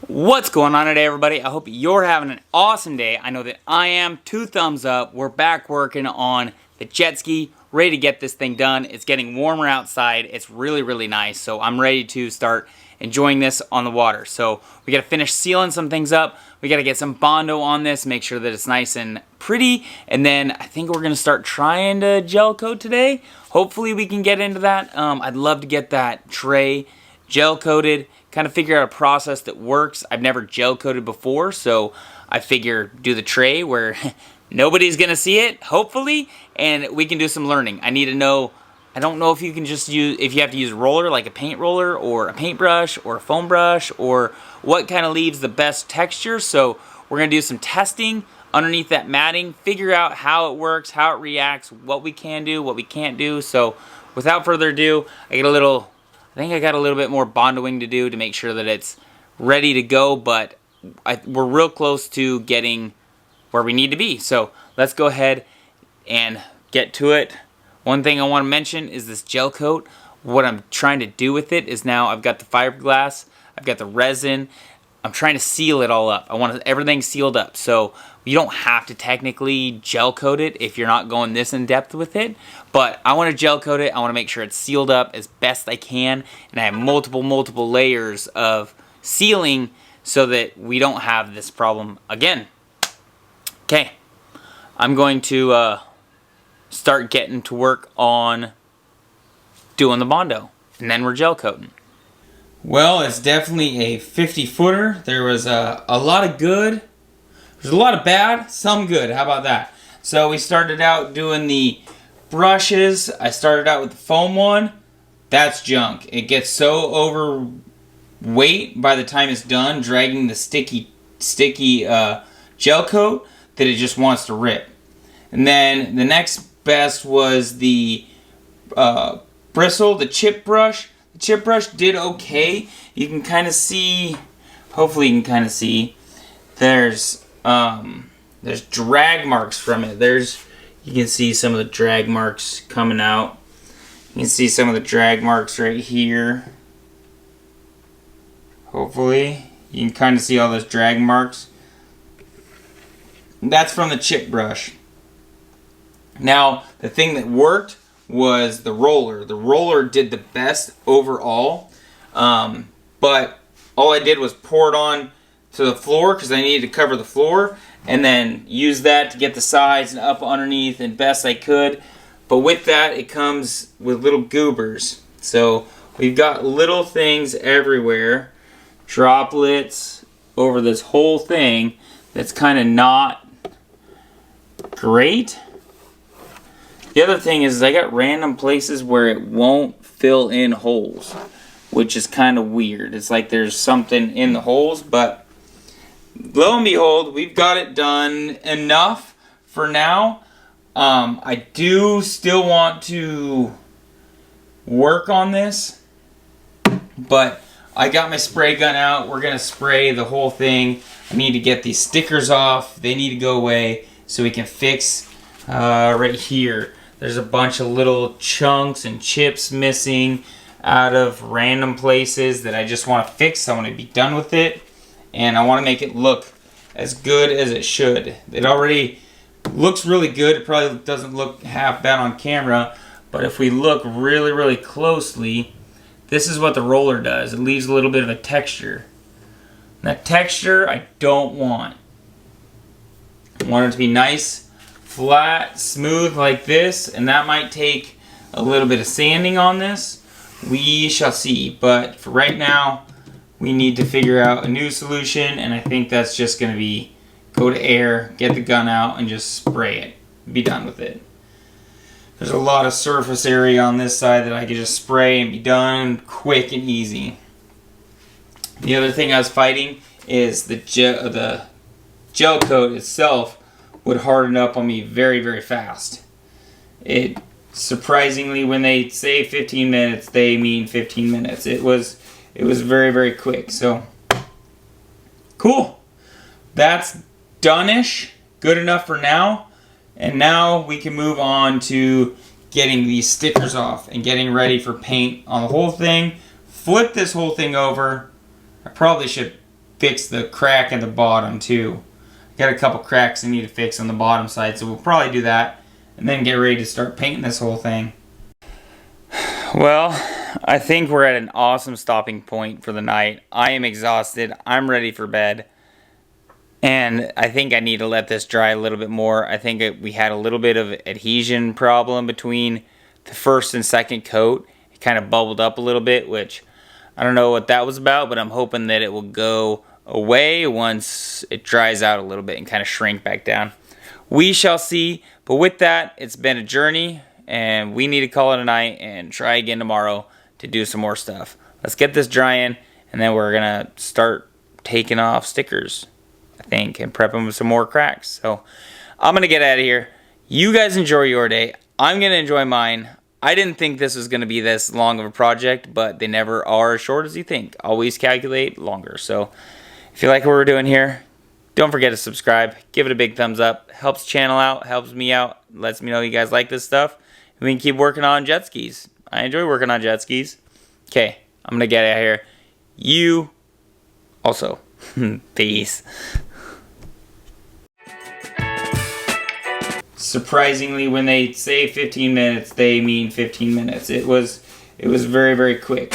What's going on today, everybody? I hope you're having an awesome day. I know that I am. 2 thumbs up. We're back working on the jet ski, ready to get this thing done. It's getting warmer outside. It's really, really nice. So I'm ready to start enjoying this on the water. So we got to finish sealing some things up. We got to get some Bondo on this, make sure that it's nice and pretty. And then I think we're going to start trying to gel coat today. Hopefully we can get into that. I'd love to get that tray gel coated, kind of figure out a process that works. I've never gel coated before, so I figure do the tray where nobody's gonna see it, hopefully, and we can do some learning. I need to know, I don't know if you can just use, if you have to use a roller, like a paint roller, or a paintbrush, or a foam brush, or what kind of leaves the best texture. So we're gonna do some testing underneath that matting, figure out how it works, how it reacts, what we can do, what we can't do. So without further ado, I think I got a little bit more bondoing to do to make sure that it's ready to go, but we're real close to getting where we need to be. So let's go ahead and get to it. One thing I want to mention is this gel coat. What I'm trying to do with it is now I've got the fiberglass, I've got the resin, I'm trying to seal it all up. I want everything sealed up. So you don't have to technically gel coat it if you're not going this in depth with it. But I want to gel coat it. I want to make sure it's sealed up as best I can. And I have multiple layers of sealing so that we don't have this problem again. Okay. I'm going to start getting to work on doing the Bondo. And then we're gel coating. Well, it's definitely a 50-footer. There was a lot of good. There's a lot of bad, some good. How about that? So we started out doing the brushes. I started out with the foam one. That's junk. It gets so overweight by the time it's done, dragging the sticky gel coat, that it just wants to rip. And then the next best was the bristle, the chip brush. The chip brush did okay. You can kind of see, hopefully you can kind of see, there's drag marks from it. You can see some of the drag marks coming out. You can see some of the drag marks right here. Hopefully you can kind of see all those drag marks. That's from the chip brush. Now, the thing that worked was the roller. The roller did the best overall, but all I did was pour it on to the floor because I needed to cover the floor, and then use that to get the sides and up underneath and best I could. But with that, it comes with little goobers. So we've got little things everywhere, droplets over this whole thing. That's kind of not great. The other thing is I got random places where it won't fill in holes, which is kind of weird. It's like there's something in the holes, but lo and behold, we've got it done enough for now. I do still want to work on this, but I got my spray gun out. We're going to spray the whole thing. I need to get these stickers off. They need to go away so we can fix right here. There's a bunch of little chunks and chips missing out of random places that I just want to fix. I want to be done with it, and I want to make it look as good as it should. It already looks really good. It probably doesn't look half bad on camera, but if we look really closely, this is what the roller does. It leaves a little bit of a texture. And that texture I don't want. I want it to be nice, flat, smooth like this, and that might take a little bit of sanding on this. We shall see, but for right now we need to figure out a new solution, and I think that's just going to be go to air, get the gun out, and just spray it. Be done with it. There's a lot of surface area on this side that I could just spray and be done quick and easy. The other thing I was fighting is the gel coat itself would harden up on me very fast. It surprisingly, when they say 15 minutes, they mean 15 minutes. It was very quick. So cool. That's done-ish. Good enough for now. And now we can move on to getting these stickers off and getting ready for paint on the whole thing. Flip this whole thing over. I probably should fix the crack at the bottom too. Got a couple cracks I need to fix on the bottom side, so we'll probably do that and then get ready to start painting this whole thing. Well, I think we're at an awesome stopping point for the night. I am exhausted. I'm ready for bed. And I think I need to let this dry a little bit more. I think we had a little bit of adhesion problem between the first and second coat. It kind of bubbled up a little bit, which I don't know what that was about, but I'm hoping that it will go away once it dries out a little bit and kind of shrink back down. We shall see. But with that, it's been a journey, and we need to call it a night and try again tomorrow to do some more stuff. Let's get this drying, and then we're gonna start taking off stickers, I think, and prep them with some more cracks. So I'm gonna get out of here. You guys enjoy your day. I'm gonna enjoy mine. I didn't think this was gonna be this long of a project, but they never are as short as you think. Always calculate longer. So if you like what we're doing here, don't forget to subscribe. Give it a big thumbs up. Helps the channel out, helps me out, lets me know you guys like this stuff. And we can keep working on jet skis. I enjoy working on jet skis. Okay, I'm gonna get out of here. You also. Peace. Surprisingly, when they say 15 minutes, they mean 15 minutes. It was very, very quick.